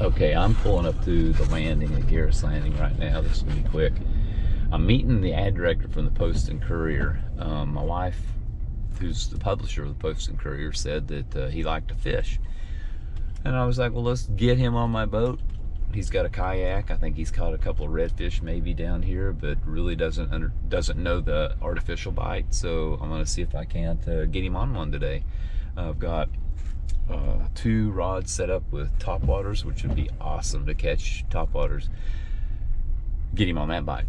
Okay, I'm pulling up to the landing at Garrett's Landing right now. This is gonna be quick. I'm meeting the ad director from the Post and Courier. My wife, who's the publisher of the Post and Courier, said that he liked to fish. And I was like, well, let's get him on my boat. He's got a kayak. I think he's caught a couple of redfish maybe down here, but really doesn't know the artificial bite. So I'm gonna see if I can't get him on one today. I've got 2 rods set up with topwaters, which would be awesome to catch topwaters. Get him on that bite.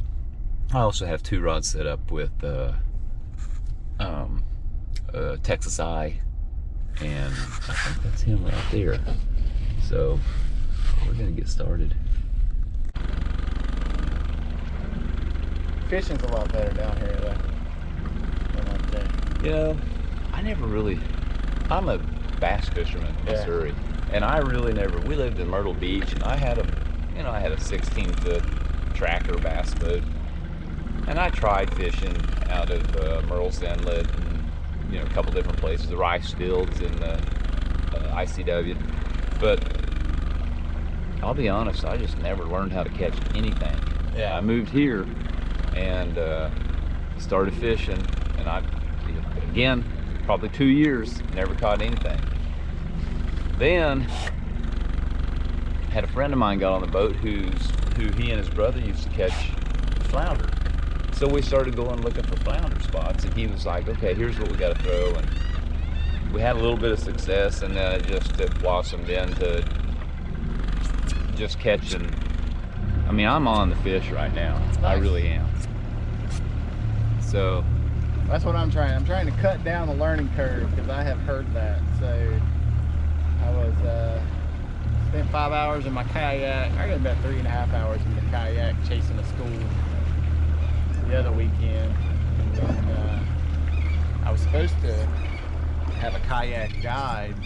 I also have 2 rods set up with Texas Eye, and I think that's him right there. So we're gonna get started. Fishing's a lot better down here though than up there. You know, I'm a bass fisherman in Missouri, and I really never, we lived in Myrtle Beach, and I had a 16-foot tracker bass boat, and I tried fishing out of Merle's Inlet and, a couple different places, the rice fields in the ICW, but I'll be honest, I just never learned how to catch anything. I moved here and started fishing, and again, probably 2 years, never caught anything. Then had a friend of mine got on the boat who he and his brother used to catch flounder. So we started going looking for flounder spots, and he was like, okay, here's what we got to throw. And we had a little bit of success, and then it blossomed into just catching. I mean, I'm on the fish right now. Nice. I really am. So that's what I'm trying. I'm trying to cut down the learning curve, because I have heard that. So I was spent 5 hours in my kayak. I got about 3.5 hours in the kayak chasing a school the other weekend. And then I was supposed to have a kayak guide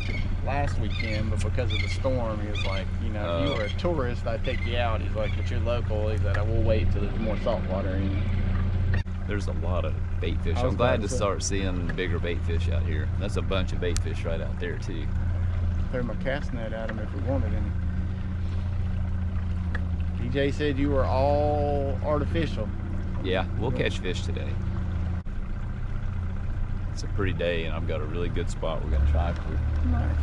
last weekend, but because of the storm, he was like, if you were a tourist, I'd take you out. He's like, but you're local. He said, I will wait till there's more salt water in. There's a lot of bait fish. I'm glad to start seeing bigger bait fish out here. That's a bunch of bait fish right out there too. Throw my cast net at him if we wanted any. DJ said you were all artificial. Yeah, we'll catch fish today. It's a pretty day, and I've got a really good spot we're gonna try for. Nice.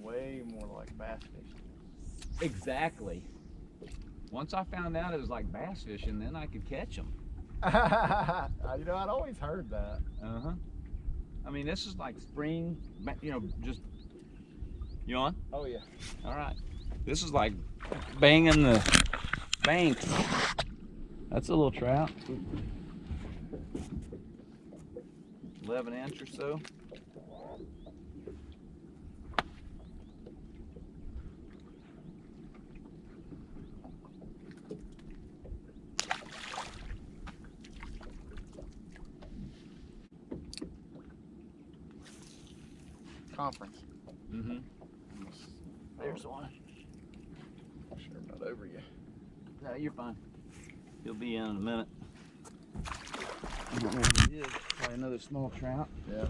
Way more like bass fishing. Exactly. Once I found out it was like bass fishing, then I could catch them. I'd always heard that. I mean, this is like spring, just, you on? Oh yeah. All right. This is like banging the bank. That's a little trout. 11 inch or so. Conference. There's one. I'm sure I'm not over you. No, you're fine. He'll be in a minute. I don't know what it is. Probably another small trout. Yeah.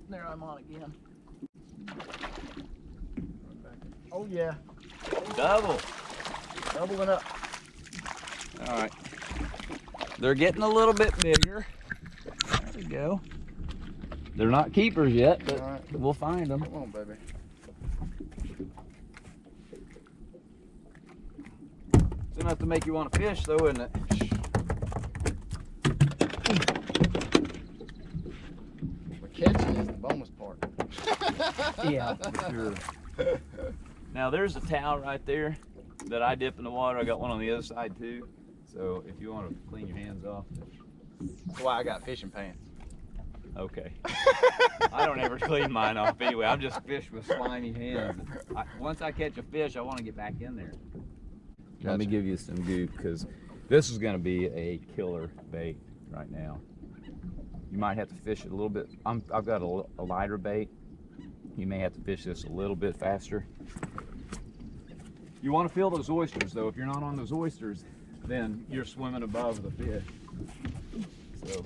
There I'm on again. Oh yeah. Double. Doubling up. All right. They're getting a little bit bigger. There we go. They're not keepers yet, but we'll find them. Come on, baby. It's enough to make you want to fish, though, isn't it? Catching is the bonus part. Yeah, for sure. Now there's a towel right there that I dip in the water. I got one on the other side too. So if you want to clean your hands off, That's why I got fishing pants. Okay. I don't ever clean mine off anyway. I'm just fish with slimy hands. Once I catch a fish, I want to get back in there. Gotcha. Let me give you some goop, because this is going to be a killer bait right now. You might have to fish it a little bit. I've got a lighter bait. You may have to fish this a little bit faster. You want to feel those oysters, though. If you're not on those oysters, then you're swimming above the fish. So,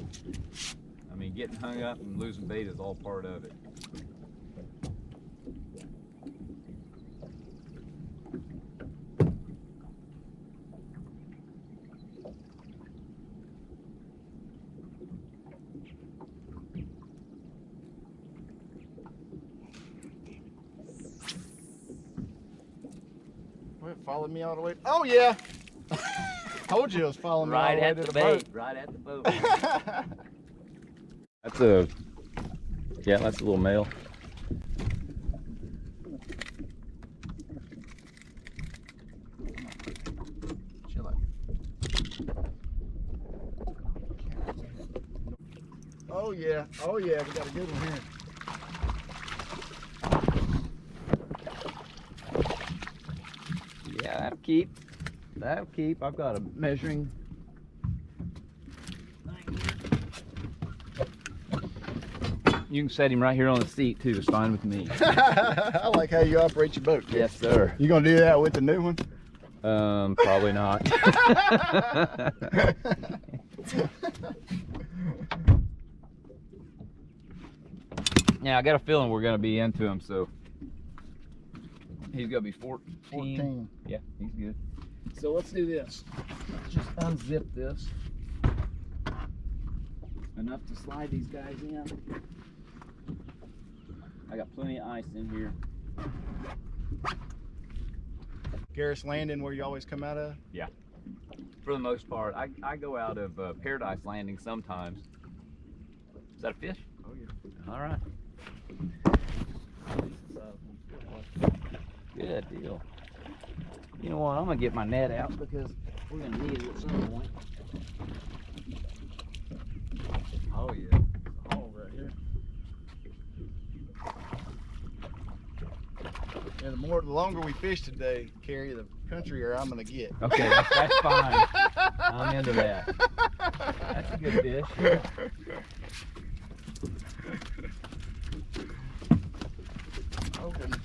I mean, getting hung up and losing bait is all part of it. Followed me all the way. Oh yeah. Told you it was following me all the way to the boat. Right at the boat. That's a little male. Chill out. Oh yeah. Oh yeah. We got a good one here. Yeah, that'll keep. That'll keep. I've got a measuring. You can set him right here on the seat too. It's fine with me. I like how you operate your boat. Yes, sir. You gonna do that with the new one? Probably not. Yeah, I got a feeling we're gonna be into him, so. He's gonna be 14. Yeah, he's good. So let's do this. Let's just unzip this. Enough to slide these guys in. I got plenty of ice in here. Garris Landing, where you always come out of? Yeah. For the most part. I go out of Paradise Landing sometimes. Is that a fish? Oh yeah. All right. Good deal. You know what? I'm gonna get my net out because we're gonna need it at some point. Oh yeah. There's a hole right here. And the longer we fish today, Carrie, the countrier I'm gonna get. Okay, that's fine. I'm into that. That's a good fish. Oh goodness.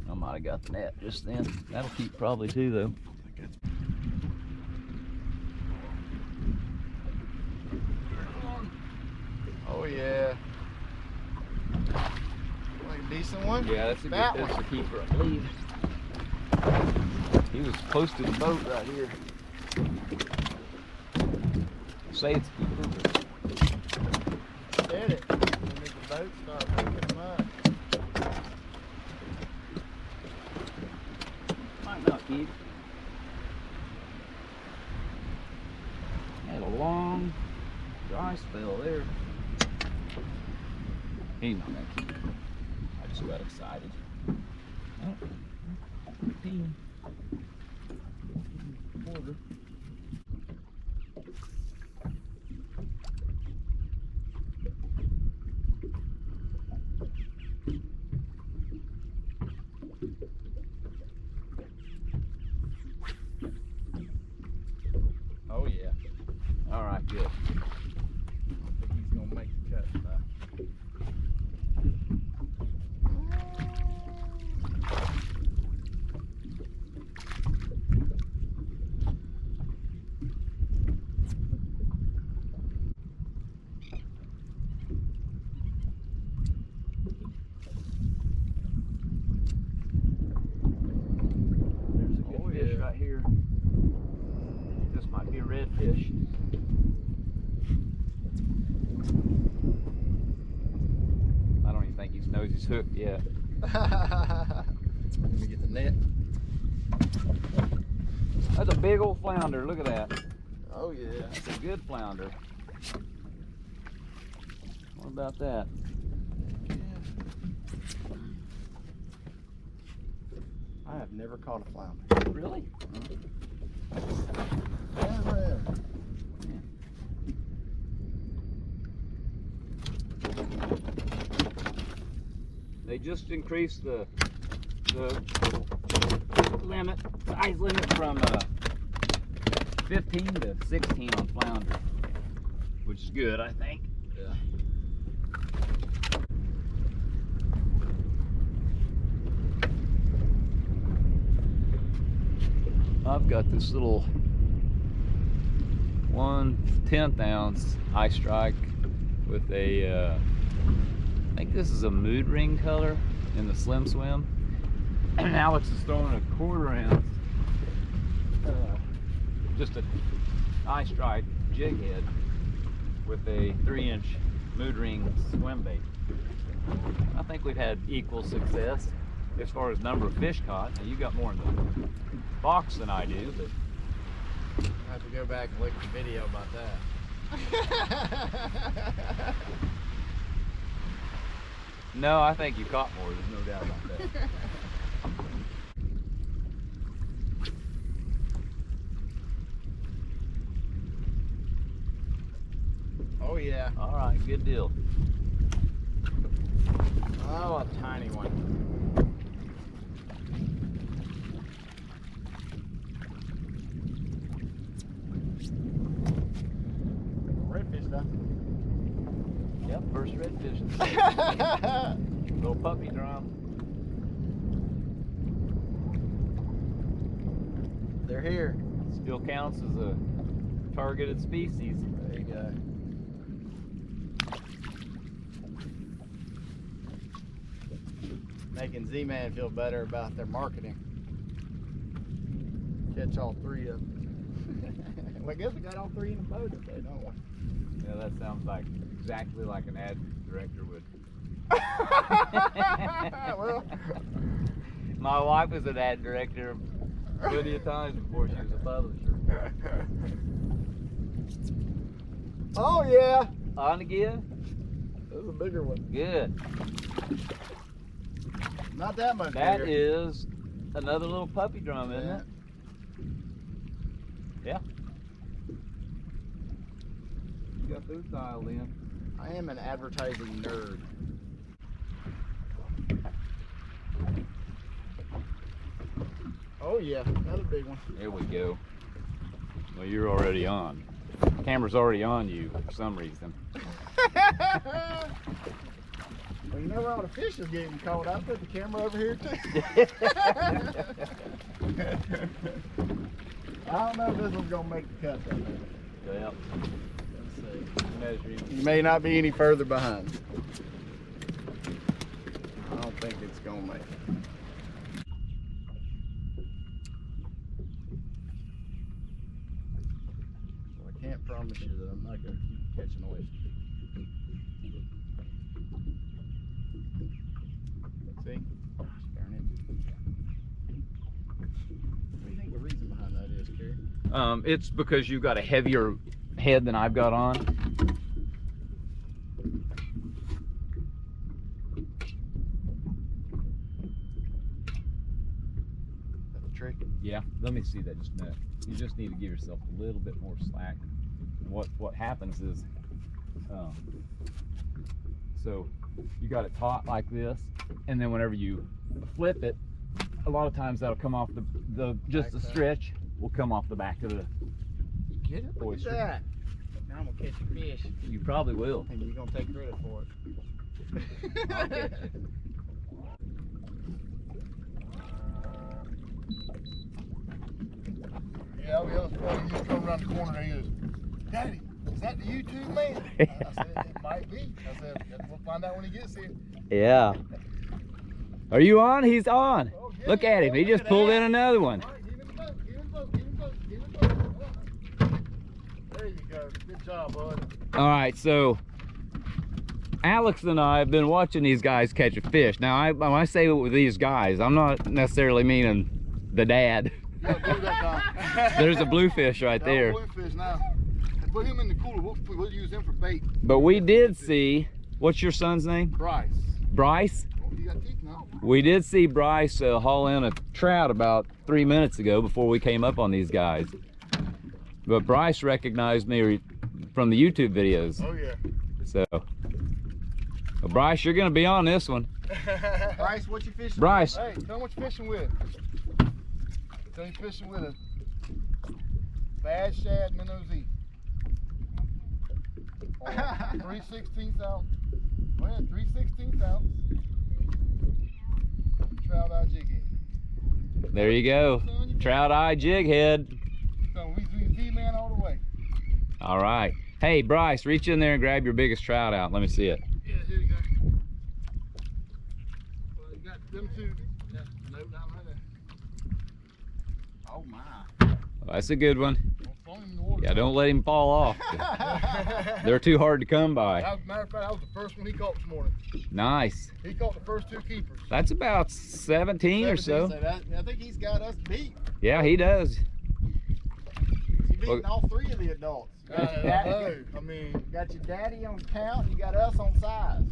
I might have got the net just then. That'll keep probably too, though. Oh yeah. Like a decent one? Yeah, that's a keeper, I believe. He was close to the boat right here. Say it's a keeper, but Did it. When did the boat start picking them up? might not keep. Had a long dry spell there. He's not gonna keep. I just got excited. Oh, 15. Quarter. Oh yeah. All right, good. I think he's gonna make the cut tonight. There's a good fish right here. This might be a redfish. I don't even think he knows he's hooked yet. Let me get the net. That's a big old flounder. Look at that. Oh yeah. That's a good flounder. What about that? I have never caught a flounder. Really? Yeah. just increased the limit, size limit from 15 to 16 on flounder, which is good, I think. Yeah. I've got this little 1/10 ounce eye strike with a, I think this is a mood ring color in the Slim Swim. And Alex is throwing a 1/4 ounce, just a eye strike jig head with a 3-inch mood ring swim bait. I think we've had equal success as far as number of fish caught. Now, you got more in the box than I do, but I have to go back and look at the video about that. no, I think you caught more. There's no doubt about that. Oh yeah. All right, good deal. Oh, a tiny one. Redfish though. Yep, first redfish. Little puppy drum. They're here. Still counts as a targeted species. There you go. Making Z-Man feel better about their marketing. Catch all 3 of them. Well, I guess we got all 3 in the boat today, don't we? Yeah, that sounds like exactly like an ad director would. Well, my wife was an ad director plenty of times before she was a publisher. oh yeah. On again? That was a bigger one. Good. Not that much That bigger. is another little puppy drum, isn't it? Yeah. You got those dialed in. I am an advertising nerd. Oh yeah, another big one. There we go. Well, you're already on. Camera's already on you for some reason. Well, you know all the fish is getting caught. I put the camera over here too. I don't know if this one's gonna make the cut though. Well, Let's see. measuring. You may not be any further behind. I don't think it's gonna make it. So I can't promise you that I'm not gonna keep catching oysters. See? Darn it. What do you think the reason behind that is, Kerry? It's because you got a heavier head than I've got on. That's a trick. Yeah, let me see that just a minute. You just need to give yourself a little bit more slack. What happens is, so you got it taut like this, and then whenever you flip it, a lot of times that'll come off the just a stretch will come off the back of the Get it? Look oyster. at that. Now I'm gonna catch a fish, You probably will. and you're gonna take credit for it. I'll catch it. Yeah, we was funny. He was coming around the corner and he goes, "Daddy, is that the YouTube man?" I said, "It might be." I said, "We'll find out when he gets here." Yeah. Are you on? He's on. Oh, yeah, Look at him. He just pulled in another one. All right, give him the boat, give him the boat, give him the boat, give him the boat. There you go. Good job, bud. All right, so Alex and I have been watching these guys catch a fish. Now, when I say with these guys, I'm not necessarily meaning the dad. Yeah, do that time. There's a bluefish right there. Bluefish now. Put him in the cooler. We'll use him for bait. But we did see, what's your son's name? Bryce. Bryce? Oh, he got teeth now. We did see Bryce haul in a trout about 3 minutes ago before we came up on these guys. But Bryce recognized me from the YouTube videos. Oh, yeah. So, well, Bryce, you're gonna be on this one. Bryce, what you fishing Bryce. with? Hey, tell me what you fishing with. Tell me you fishing with a bad shad minnow Z. 3/16 ounce. Oh yeah, 3/16 ounce. Trout eye jig head. There you go. Trout eye jig head. So we Z-man all the way. All right. Hey, Bryce, reach in there and grab your biggest trout out. Let me see it. Yeah, here you go. Well, you got them two. Yeah, no, not right there. Oh my. Oh, that's a good one. Don't throw him in the water. Yeah, don't let him fall off. They're too hard to come by. Matter of fact, that was the first one he caught this morning. Nice. He caught the first 2 keepers. That's about 17 or so. I think he's got us beat. Yeah, he does. He's beating all 3 of the adults. I mean, got your daddy on count, you got us on size.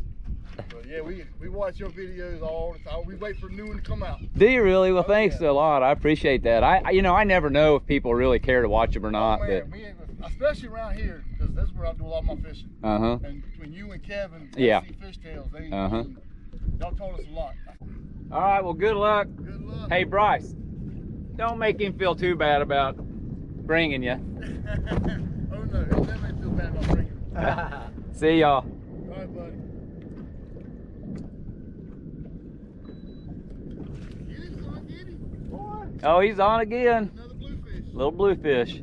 But yeah, we watch your videos all the time. We wait for a new one to come out. Do you really? Well, Oh, thanks yeah. a lot. I appreciate that. I never know if people really care to watch them or not. Oh, man, especially around here, because that's where I do a lot of my fishing. But And between you and Kevin, Yeah. SC Fishtails, they y'all taught us a lot. all right. Well, good luck. Good luck. Hey, Bryce, don't make him feel too bad about bringing you. Oh no, he'll never feel bad about bringing him. See y'all. All right, buddy. Get him, son, get him. Boy, Oh, he's on again. another bluefish. Little bluefish.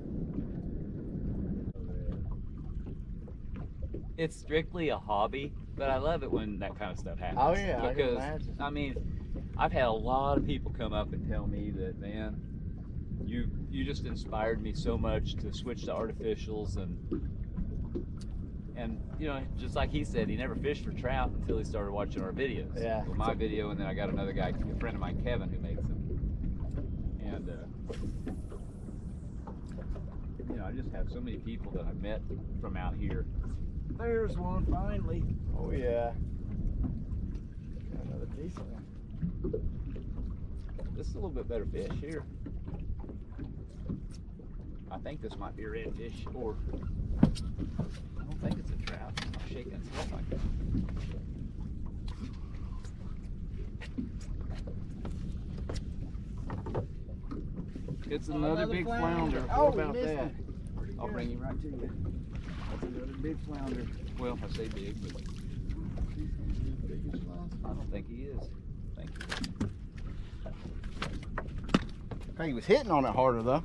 It's strictly a hobby, but I love it when that kind of stuff happens. Oh, yeah, I can because imagine. I mean, I've had a lot of people come up and tell me that, man, you just inspired me so much to switch to artificials, and just like he said, he never fished for trout until he started watching our videos. Yeah. Well, my video, and then I got another guy, a friend of mine, Kevin, who makes them. And I just have so many people that I've met from out here. There's one finally. Oh yeah. Got another decent one. This is a little bit better fish here. I think this might be a redfish, or I don't think it's a trout. I'm shaking its head like that. It's another big flounder. Oh, What about we missed that? him. I'll bring him right to you. That's another big flounder. Well, I say big, but I don't think he is. Thank you. Hey, he was hitting on it harder though.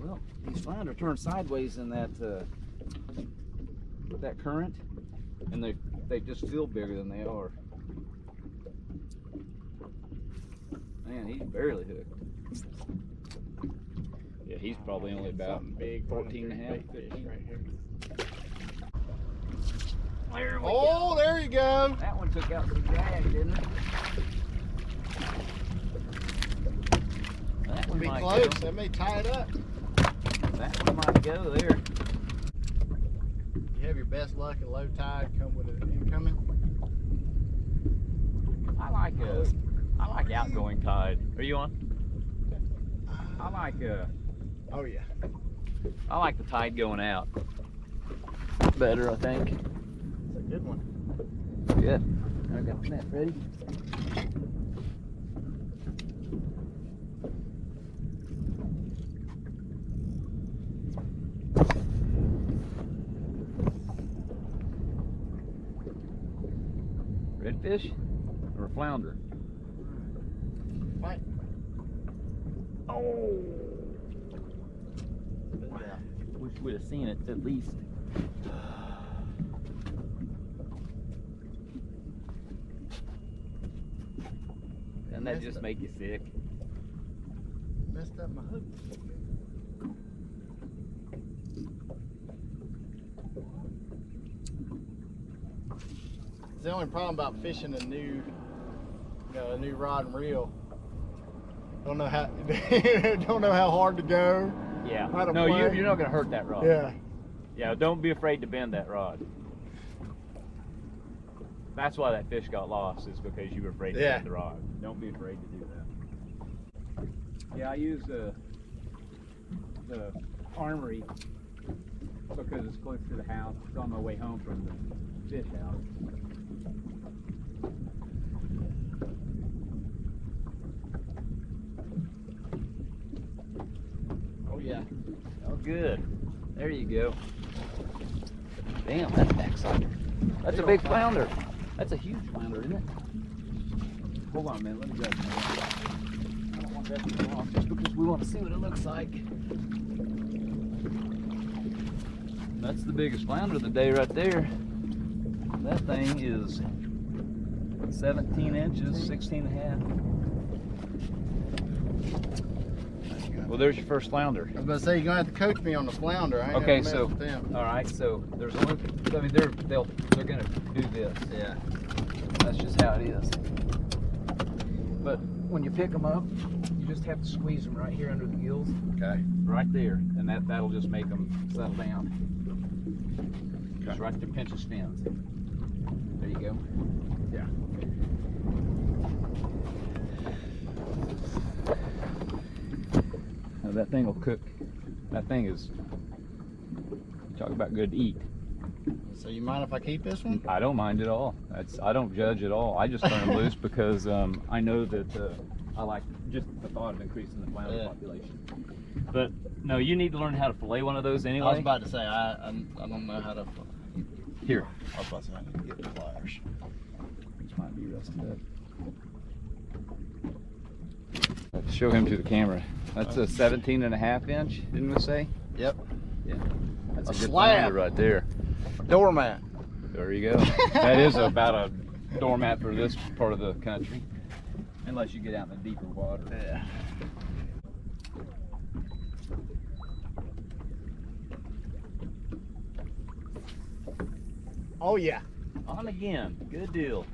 Well, these flounder turn sideways in that that current, and they just feel bigger than they are. Man, he's barely hooked. Yeah, he's probably only about big, 14 and a half. big fish right here. There we Oh, there you go. That one took out some drag, didn't it? That one Be might close. go. That may tie it up. That one might go there. You have your best luck at low tide. Come with an incoming. I like outgoing tide. Are you on? I like Oh yeah. the tide going out. Better, I think. It's a good one. Good. I got the net ready. Redfish or flounder? Bite. Oh! Wish we'd have seen it at least. Doesn't that just make you sick? Messed up my hook. It's the only problem about fishing a new rod and reel. Don't know how hard to go. Yeah. How to No, play. you're not gonna hurt that rod. Yeah. Yeah, don't be afraid to bend that rod. That's why that fish got lost, is because you were afraid to bend the rod. Don't be afraid to do that. Yeah, I use the armory because it's close to the house. It's on my way home from the fish house. good. There you go. Damn, that's backside. That's a big flounder. That's a huge flounder, isn't it? Hold on a minute, let me grab it. I don't want that to go off just because we want to see what it looks like. That's the biggest flounder of the day right there. That thing is 17 inches, 16 and a half. Well, there's your first flounder. I was about to say, you're gonna have to coach me on the flounder. I ain't Okay, never messed so with them. all right, so there's only, I mean, they're gonna do this. Yeah. That's just how it is. But when you pick them up, you just have to squeeze them right here under the gills. Okay. Right there, and that'll just make them settle down. Okay. Just right there, pinch his fins. There you go. Yeah. Now that thing will cook. That thing is, talk about good to eat. So you mind if I keep this one? I don't mind at all. I don't judge at all. I just turn them loose because I know that I like just the thought of increasing the flounder population. But no, you need to learn how to fillet one of those anyway. I was about to say, I don't know how to. Here. I was about to say, I need to get the pliers. Which might be rusted up. Let's show him to the camera. That's a 17 and a half inch, didn't we say? Yep. Yeah. That's A a good slab. flounder right there. Doormat. There you go. That is about a doormat for this part of the country. Unless you get out in the deeper water. Yeah. Oh yeah. On again. Good deal.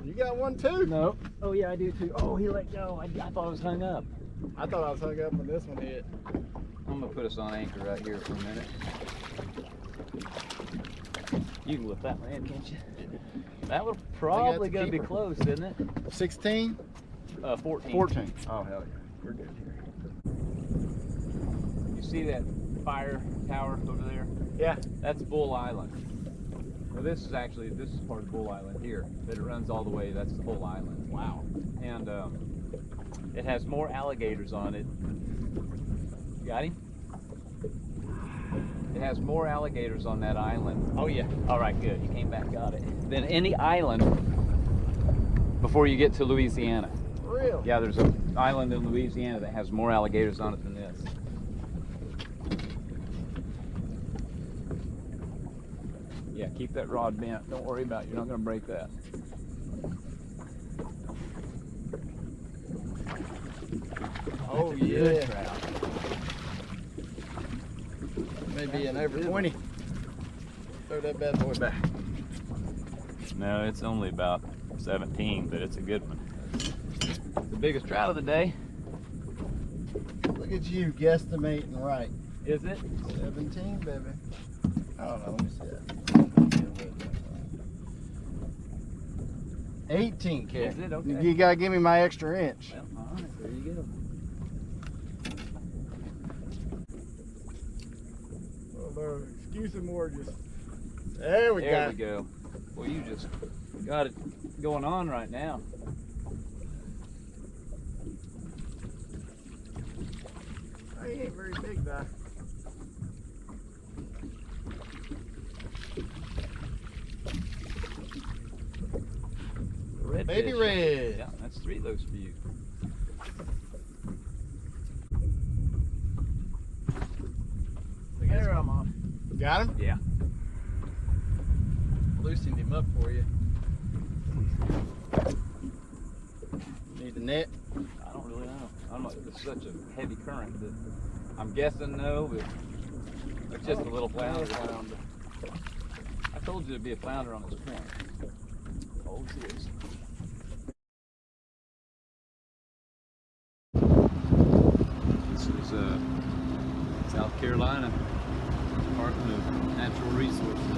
You got one too? No. Oh yeah, I do too. Oh, he let go. I thought it was hung up. I thought I was hung up when this one hit. I'm gonna put us on anchor right here for a minute. You can lift that one in, can't you? That was probably gonna be close, isn't it? 16? 14. 14. Oh hell yeah, we're good here. You see that fire tower over there? Yeah. That's Bull Island. Well, this is part of Bull Island here, but it runs all the way. That's the whole island. Wow. And it has more alligators on it. You got him? It has more alligators on that island. Oh yeah. All right, good. You came back, got it. Than any island before you get to Louisiana. Real? Yeah, there's an island in Louisiana that has more alligators on it than this. Yeah, keep that rod bent. Don't worry about it. You're not going to break that. Oh That's a good yeah. trout. Maybe an over 20. Throw that bad boy back. No, it's only about 17, but it's a good one. It's the biggest trout of the day. Look at you guesstimating right. Is it? 17, baby. I don't know, let me see that. 18, K. Is it? Okay. You gotta give me my extra inch. Well, all right, there you go. Well, excuse me more, just there we go. There we go. Well, you just got it going on right now. He ain't very big though. Redfish. Baby red. Yeah, that's 3 of those for you. There I'm on. Got him? Yeah. Loosened him up for you. Need the net? I don't really know. It's such a heavy current that I'm guessing no, but it's just a little flounder. I told you it'd be a flounder on this point. Oh, it is. This is South Carolina Department of Natural Resources.